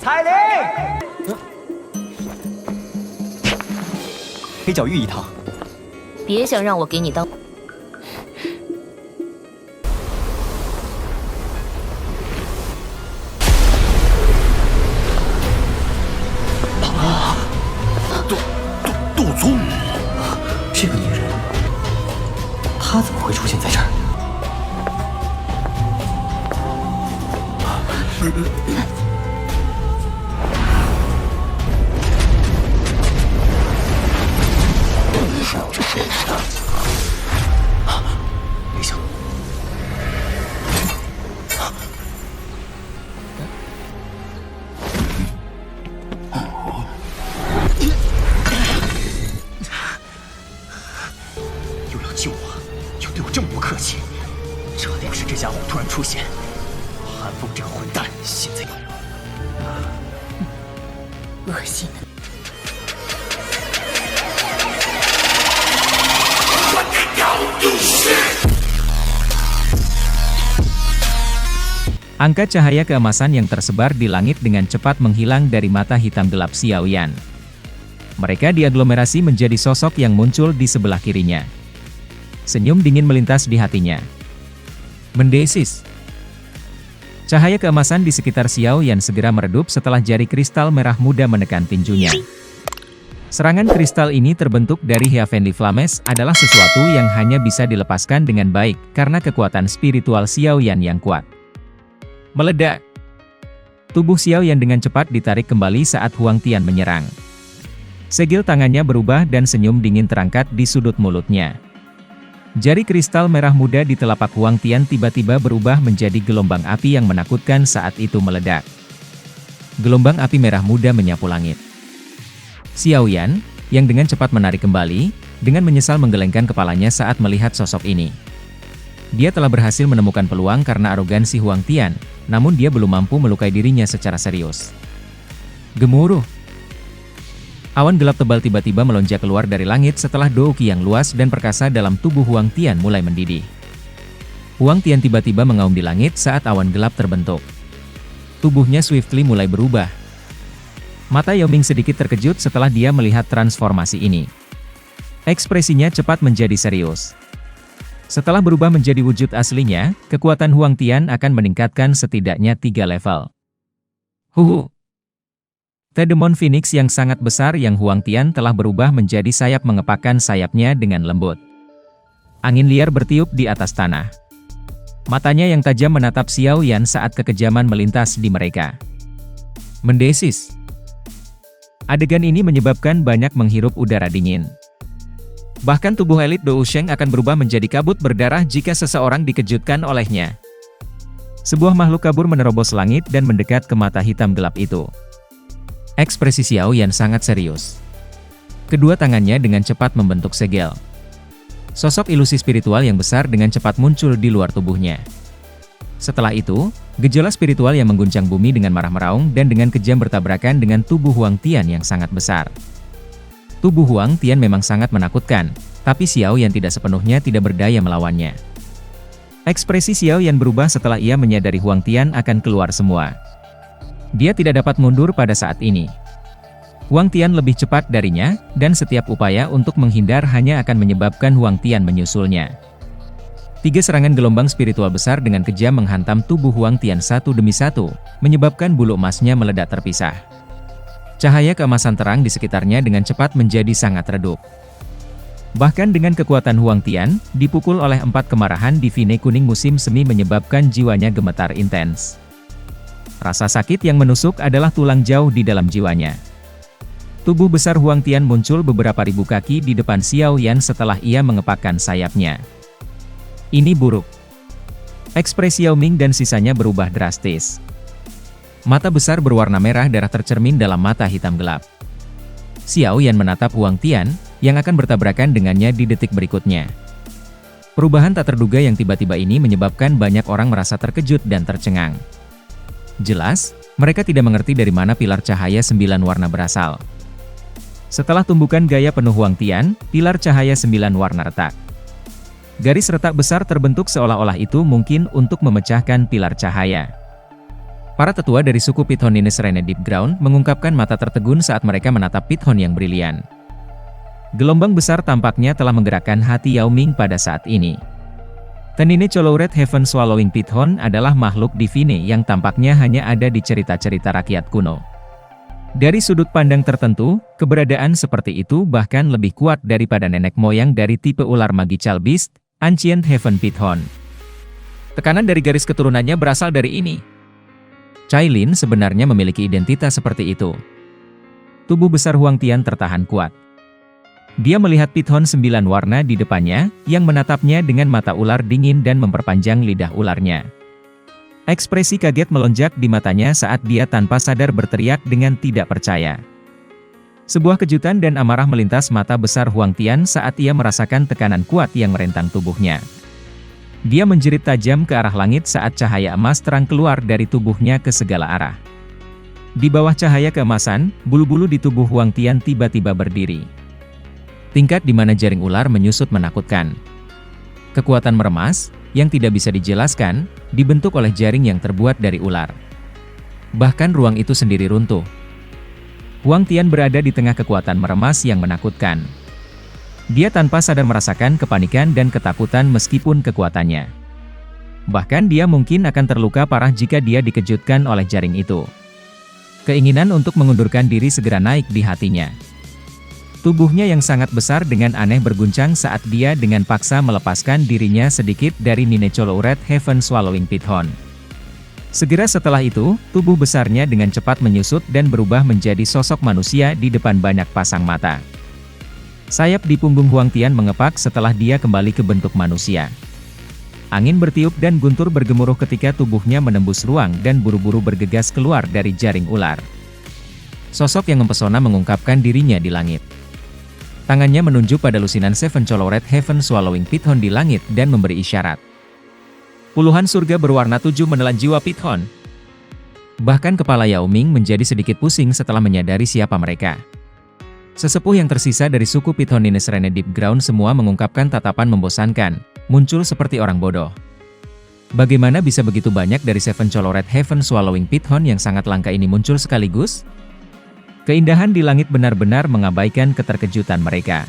彩铃，黑角玉一趟。别想让我给你当。杜宗，这个女人，她怎么会出现在这儿？别想！又要救我，又对我这么不客气，这定是这家伙突然出现。韩风这个混蛋，现在恶心的。Angka cahaya keemasan yang tersebar di langit dengan cepat menghilang dari mata hitam gelap Xiao Yan. Mereka diaglomerasi menjadi sosok yang muncul di sebelah kirinya. Senyum dingin melintas di hatinya. Mendesis. Cahaya keemasan di sekitar Xiao Yan segera meredup setelah jari kristal merah muda menekan tinjunya. Serangan kristal ini terbentuk dari Heavenly Flames adalah sesuatu yang hanya bisa dilepaskan dengan baik karena kekuatan spiritual Xiao Yan yang kuat. Meledak. Tubuh Xiao Yan dengan cepat ditarik kembali saat Huang Tian menyerang. Segel tangannya berubah dan senyum dingin terangkat di sudut mulutnya. Jari kristal merah muda di telapak Huang Tian tiba-tiba berubah menjadi gelombang api yang menakutkan saat itu meledak. Gelombang api merah muda menyapu langit. Xiao Yan, yang dengan cepat menarik kembali, dengan menyesal menggelengkan kepalanya saat melihat sosok ini. Dia telah berhasil menemukan peluang karena arogansi Huang Tian, namun dia belum mampu melukai dirinya secara serius. Gemuruh. Awan gelap tebal tiba-tiba melonjak keluar dari langit setelah douqi yang luas dan perkasa dalam tubuh Huang Tian mulai mendidih. Huang Tian tiba-tiba mengaum di langit saat awan gelap terbentuk. Tubuhnya swiftly mulai berubah. Mata Yao Ming sedikit terkejut setelah dia melihat transformasi ini. Ekspresinya cepat menjadi serius. Setelah berubah menjadi wujud aslinya, kekuatan Huang Tian akan meningkatkan setidaknya 3 level. The Demon Phoenix yang sangat besar yang Huang Tian telah berubah menjadi sayap mengepakkan sayapnya dengan lembut. Angin liar bertiup di atas tanah. Matanya yang tajam menatap Xiao Yan saat kekejaman melintas di mereka. Mendesis. Adegan ini menyebabkan banyak menghirup udara dingin. Bahkan tubuh elit Dou Sheng akan berubah menjadi kabut berdarah jika seseorang dikejutkan olehnya. Sebuah makhluk kabur menerobos langit dan mendekat ke mata hitam gelap itu. Ekspresi Xiao Yan sangat serius. Kedua tangannya dengan cepat membentuk segel. Sosok ilusi spiritual yang besar dengan cepat muncul di luar tubuhnya. Setelah itu, gejolak spiritual yang mengguncang bumi dengan marah meraung dan dengan kejam bertabrakan dengan tubuh Huang Tian yang sangat besar. Tubuh Huang Tian memang sangat menakutkan, tapi Xiao Yan tidak sepenuhnya tidak berdaya melawannya. Ekspresi Xiao Yan berubah setelah ia menyadari Huang Tian akan keluar semua. Dia tidak dapat mundur pada saat ini. Huang Tian lebih cepat darinya, dan setiap upaya untuk menghindar hanya akan menyebabkan Huang Tian menyusulnya. 3 serangan gelombang spiritual besar dengan kejam menghantam tubuh Huang Tian satu demi satu, menyebabkan bulu emasnya meledak terpisah. Cahaya keemasan terang di sekitarnya dengan cepat menjadi sangat redup. Bahkan dengan kekuatan Huang Tian, dipukul oleh 4 kemarahan divine kuning musim semi menyebabkan jiwanya gemetar intens. Rasa sakit yang menusuk adalah tulang jauh di dalam jiwanya. Tubuh besar Huang Tian muncul beberapa ribu kaki di depan Xiao Yan setelah ia mengepakkan sayapnya. Ini buruk. Ekspresi Yao Ming dan sisanya berubah drastis. Mata besar berwarna merah darah tercermin dalam mata hitam gelap. Xiao Yan menatap Huang Tian, yang akan bertabrakan dengannya di detik berikutnya. Perubahan tak terduga yang tiba-tiba ini menyebabkan banyak orang merasa terkejut dan tercengang. Jelas, mereka tidak mengerti dari mana pilar cahaya 9 warna berasal. Setelah tumbukan gaya penuh Huang Tian, pilar cahaya 9 warna retak. Garis retak besar terbentuk seolah-olah itu mungkin untuk memecahkan pilar cahaya. Para tetua dari suku Pithon Nine Serene Deep Ground mengungkapkan mata tertegun saat mereka menatap Pithon yang brilian. Gelombang besar tampaknya telah menggerakkan hati Yao Ming pada saat ini. Tenine Colored Heaven Swallowing Pithon adalah makhluk divine yang tampaknya hanya ada di cerita-cerita rakyat kuno. Dari sudut pandang tertentu, keberadaan seperti itu bahkan lebih kuat daripada nenek moyang dari tipe ular Magical Beast, Ancient Heaven Pithon. Tekanan dari garis keturunannya berasal dari ini. Cailin sebenarnya memiliki identitas seperti itu. Tubuh besar Huang Tian tertahan kuat. Dia melihat Pithon 9 warna di depannya, yang menatapnya dengan mata ular dingin dan memperpanjang lidah ularnya. Ekspresi kaget melonjak di matanya saat dia tanpa sadar berteriak dengan tidak percaya. Sebuah kejutan dan amarah melintas mata besar Huang Tian saat ia merasakan tekanan kuat yang merentang tubuhnya. Dia menjerit tajam ke arah langit saat cahaya emas terang keluar dari tubuhnya ke segala arah. Di bawah cahaya keemasan, bulu-bulu di tubuh Huang Tian tiba-tiba berdiri. Tingkat di mana jaring ular menyusut menakutkan. Kekuatan meremas, yang tidak bisa dijelaskan, dibentuk oleh jaring yang terbuat dari ular. Bahkan ruang itu sendiri runtuh. Huang Tian berada di tengah kekuatan meremas yang menakutkan. Dia tanpa sadar merasakan kepanikan dan ketakutan meskipun kekuatannya. Bahkan dia mungkin akan terluka parah jika dia dikejutkan oleh jaring itu. Keinginan untuk mengundurkan diri segera naik di hatinya. Tubuhnya yang sangat besar dengan aneh berguncang saat dia dengan paksa melepaskan dirinya sedikit dari Nine Colored Heaven Swallowing Pithon. Segera setelah itu, tubuh besarnya dengan cepat menyusut dan berubah menjadi sosok manusia di depan banyak pasang mata. Sayap di punggung Huang Tian mengepak setelah dia kembali ke bentuk manusia. Angin bertiup dan guntur bergemuruh ketika tubuhnya menembus ruang dan buru-buru bergegas keluar dari jaring ular. Sosok yang mempesona mengungkapkan dirinya di langit. Tangannya menunjuk pada lusinan Seven Colored Heaven Swallowing Pithon di langit dan memberi isyarat. Puluhan surga berwarna 7 menelan jiwa Pithon. Bahkan kepala Yao Ming menjadi sedikit pusing setelah menyadari siapa mereka. Sesepuh yang tersisa dari suku Pithon Nine Serene Deep Ground semua mengungkapkan tatapan membosankan, muncul seperti orang bodoh. Bagaimana bisa begitu banyak dari Seven Colored Heaven Swallowing Pithon yang sangat langka ini muncul sekaligus? Keindahan di langit benar-benar mengabaikan keterkejutan mereka.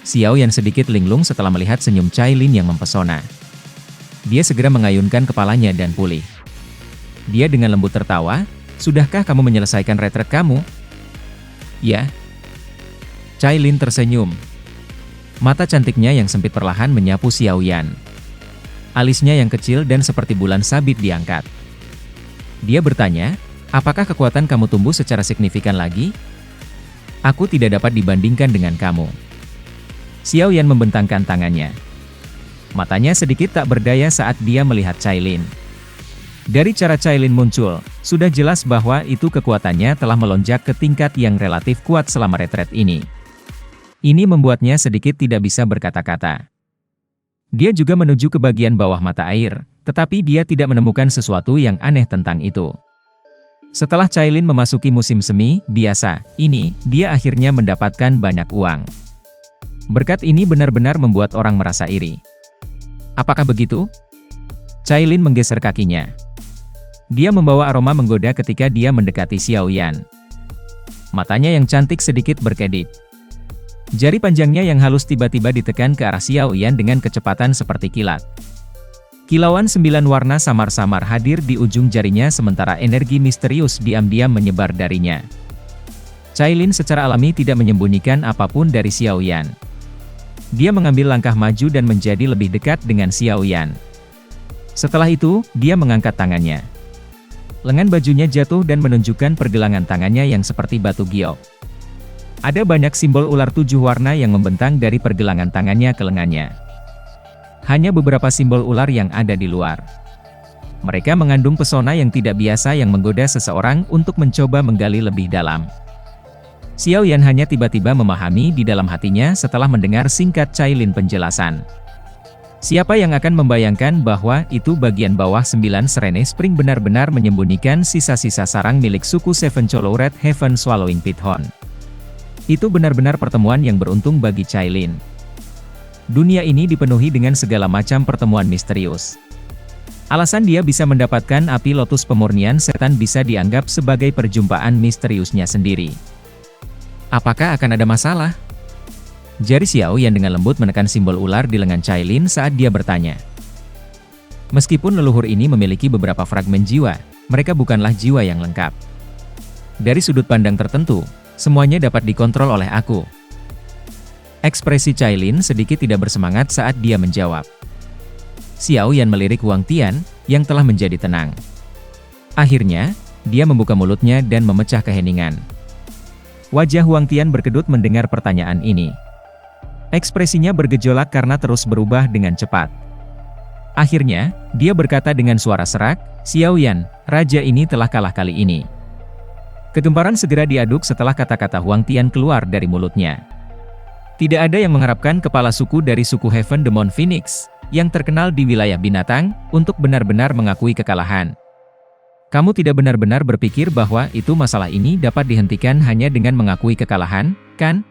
Xiao Yan sedikit linglung setelah melihat senyum Cailin yang mempesona. Dia segera mengayunkan kepalanya dan pulih. Dia dengan lembut tertawa, "Sudahkah kamu menyelesaikan retret kamu?" "Ya." Cailin tersenyum. Mata cantiknya yang sempit perlahan menyapu Xiao Yan. Alisnya yang kecil dan seperti bulan sabit diangkat. Dia bertanya, "Apakah kekuatan kamu tumbuh secara signifikan lagi? Aku tidak dapat dibandingkan dengan kamu." Xiao Yan membentangkan tangannya. Matanya sedikit tak berdaya saat dia melihat Cailin. Dari cara Cailin muncul, sudah jelas bahwa itu kekuatannya telah melonjak ke tingkat yang relatif kuat selama retret ini. Ini membuatnya sedikit tidak bisa berkata-kata. Dia juga menuju ke bagian bawah mata air, tetapi dia tidak menemukan sesuatu yang aneh tentang itu. Setelah Cailin memasuki musim semi biasa ini, dia akhirnya mendapatkan banyak uang. Berkat ini benar-benar membuat orang merasa iri. Apakah begitu? Cailin menggeser kakinya. Dia membawa aroma menggoda ketika dia mendekati Xiao Yan. Matanya yang cantik sedikit berkedip. Jari panjangnya yang halus tiba-tiba ditekan ke arah Xiao Yan dengan kecepatan seperti kilat. Kilauan 9 warna samar-samar hadir di ujung jarinya sementara energi misterius diam-diam menyebar darinya. Cailin secara alami tidak menyembunyikan apapun dari Xiao Yan. Dia mengambil langkah maju dan menjadi lebih dekat dengan Xiao Yan. Setelah itu, dia mengangkat tangannya. Lengan bajunya jatuh dan menunjukkan pergelangan tangannya yang seperti batu giok. Ada banyak simbol ular 7 warna yang membentang dari pergelangan tangannya ke lengannya. Hanya beberapa simbol ular yang ada di luar. Mereka mengandung pesona yang tidak biasa yang menggoda seseorang untuk mencoba menggali lebih dalam. Xiao Yan hanya tiba-tiba memahami di dalam hatinya setelah mendengar singkat Cailin penjelasan. Siapa yang akan membayangkan bahwa itu bagian bawah 9 Serene Spring benar-benar menyembunyikan sisa-sisa sarang milik suku Seven Colored Heaven Swallowing Pithon. Itu benar-benar pertemuan yang beruntung bagi Cailin. Dunia ini dipenuhi dengan segala macam pertemuan misterius. Alasan dia bisa mendapatkan api lotus pemurnian setan bisa dianggap sebagai perjumpaan misteriusnya sendiri. Apakah akan ada masalah? Jari Xiao Yan dengan lembut menekan simbol ular di lengan Cailin saat dia bertanya. Meskipun leluhur ini memiliki beberapa fragmen jiwa, mereka bukanlah jiwa yang lengkap. Dari sudut pandang tertentu, semuanya dapat dikontrol oleh aku. Ekspresi Cailin sedikit tidak bersemangat saat dia menjawab. Xiao Yan melirik Huang Tian, yang telah menjadi tenang. Akhirnya, dia membuka mulutnya dan memecah keheningan. Wajah Huang Tian berkedut mendengar pertanyaan ini. Ekspresinya bergejolak karena terus berubah dengan cepat. Akhirnya, dia berkata dengan suara serak, Xiao Yan, raja ini telah kalah kali ini. Kegemparan segera diaduk setelah kata-kata Huang Tian keluar dari mulutnya. Tidak ada yang mengharapkan kepala suku dari suku Heaven Demon Phoenix, yang terkenal di wilayah binatang, untuk benar-benar mengakui kekalahan. Kamu tidak benar-benar berpikir bahwa itu masalah ini dapat dihentikan hanya dengan mengakui kekalahan, kan?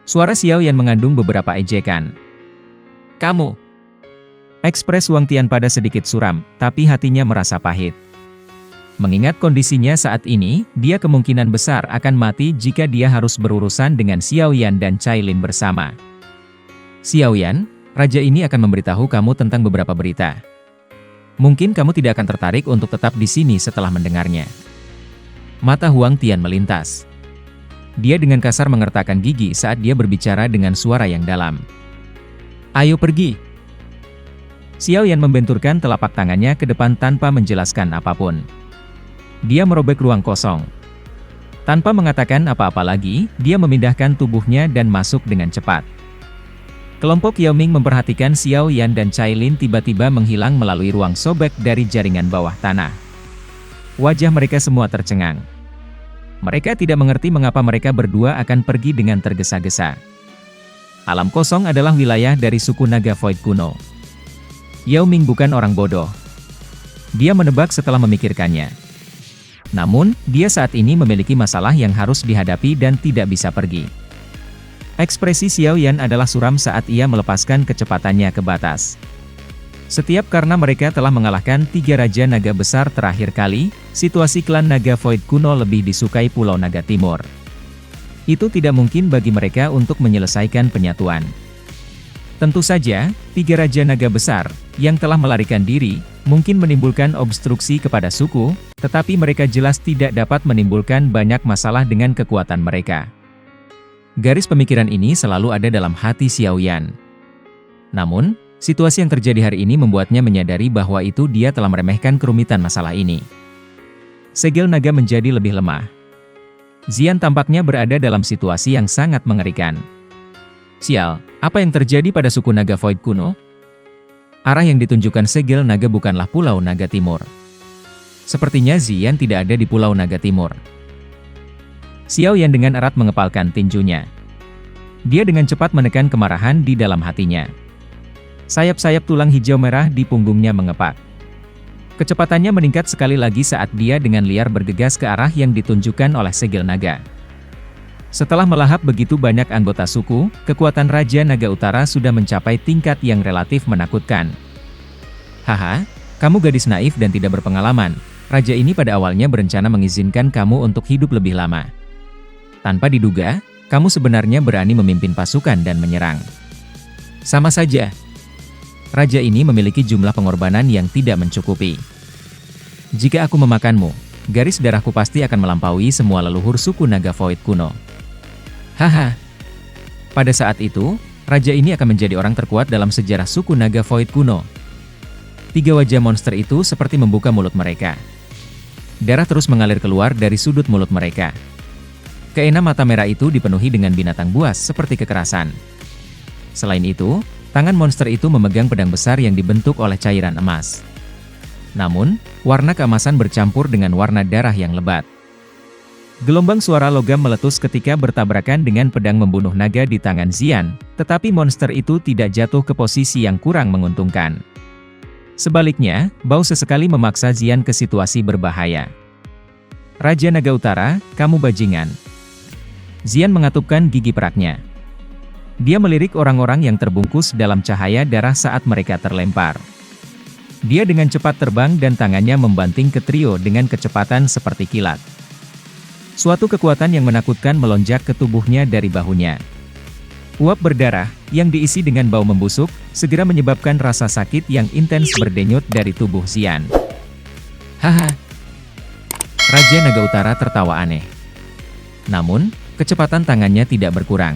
Suara Xiao Yan mengandung beberapa ejekan. Kamu. Ekspres Huang Tian pada sedikit suram, tapi hatinya merasa pahit. Mengingat kondisinya saat ini, dia kemungkinan besar akan mati jika dia harus berurusan dengan Xiao Yan dan Cailin bersama. Xiao Yan, raja ini akan memberitahu kamu tentang beberapa berita. Mungkin kamu tidak akan tertarik untuk tetap di sini setelah mendengarnya. Mata Huang Tian melintas. Dia dengan kasar mengertakkan gigi saat dia berbicara dengan suara yang dalam. Ayo pergi. Xiao Yan membenturkan telapak tangannya ke depan tanpa menjelaskan apapun. Dia merobek ruang kosong. Tanpa mengatakan apa-apa lagi, dia memindahkan tubuhnya dan masuk dengan cepat. Kelompok Yao Ming memperhatikan Xiao Yan dan Cailin tiba-tiba menghilang melalui ruang sobek dari jaringan bawah tanah. Wajah mereka semua tercengang. Mereka tidak mengerti mengapa mereka berdua akan pergi dengan tergesa-gesa. Alam kosong adalah wilayah dari suku naga Void kuno. Yao Ming bukan orang bodoh. Dia menebak setelah memikirkannya. Namun, dia saat ini memiliki masalah yang harus dihadapi dan tidak bisa pergi. Ekspresi Xiao Yan adalah suram saat ia melepaskan kecepatannya ke batas. Setiap karena mereka telah mengalahkan 3 Raja Naga besar terakhir kali, situasi klan Naga Void kuno lebih disukai Pulau Naga Timur. Itu tidak mungkin bagi mereka untuk menyelesaikan penyatuan. Tentu saja, 3 Raja Naga besar, yang telah melarikan diri, mungkin menimbulkan obstruksi kepada suku, tetapi mereka jelas tidak dapat menimbulkan banyak masalah dengan kekuatan mereka. Garis pemikiran ini selalu ada dalam hati Xiao Yan. Namun, situasi yang terjadi hari ini membuatnya menyadari bahwa itu dia telah meremehkan kerumitan masalah ini. Segel naga menjadi lebih lemah. Xian tampaknya berada dalam situasi yang sangat mengerikan. Sial, apa yang terjadi pada suku naga Void kuno? Arah yang ditunjukkan segel naga bukanlah Pulau Naga Timur. Sepertinya Xian tidak ada di Pulau Naga Timur. Xiao Yan dengan erat mengepalkan tinjunya. Dia dengan cepat menekan kemarahan di dalam hatinya. Sayap-sayap tulang hijau merah di punggungnya mengepak. Kecepatannya meningkat sekali lagi saat dia dengan liar bergegas ke arah yang ditunjukkan oleh segel naga. Setelah melahap begitu banyak anggota suku, kekuatan Raja Naga Utara sudah mencapai tingkat yang relatif menakutkan. Haha, kamu gadis naif dan tidak berpengalaman. Raja ini pada awalnya berencana mengizinkan kamu untuk hidup lebih lama. Tanpa diduga, kamu sebenarnya berani memimpin pasukan dan menyerang. Sama saja. Raja ini memiliki jumlah pengorbanan yang tidak mencukupi. Jika aku memakanmu, garis darahku pasti akan melampaui semua leluhur suku Naga Void kuno. Haha. Pada saat itu, raja ini akan menjadi orang terkuat dalam sejarah suku Naga Void kuno. 3 wajah monster itu seperti membuka mulut mereka. Darah terus mengalir keluar dari sudut mulut mereka. Keenam mata merah itu dipenuhi dengan binatang buas seperti kekerasan. Selain itu, tangan monster itu memegang pedang besar yang dibentuk oleh cairan emas. Namun, warna keemasan bercampur dengan warna darah yang lebat. Gelombang suara logam meletus ketika bertabrakan dengan pedang membunuh naga di tangan Xian, tetapi monster itu tidak jatuh ke posisi yang kurang menguntungkan. Sebaliknya, bau sesekali memaksa Xian ke situasi berbahaya. Raja Naga Utara, kamu bajingan. Xian mengatupkan gigi peraknya. Dia melirik orang-orang yang terbungkus dalam cahaya darah saat mereka terlempar. Dia dengan cepat terbang dan tangannya membanting ke trio dengan kecepatan seperti kilat. Suatu kekuatan yang menakutkan melonjak ke tubuhnya dari bahunya. Uap berdarah, yang diisi dengan bau membusuk, segera menyebabkan rasa sakit yang intens berdenyut dari tubuh Xian. Haha. Raja Naga Utara tertawa aneh. Namun, kecepatan tangannya tidak berkurang.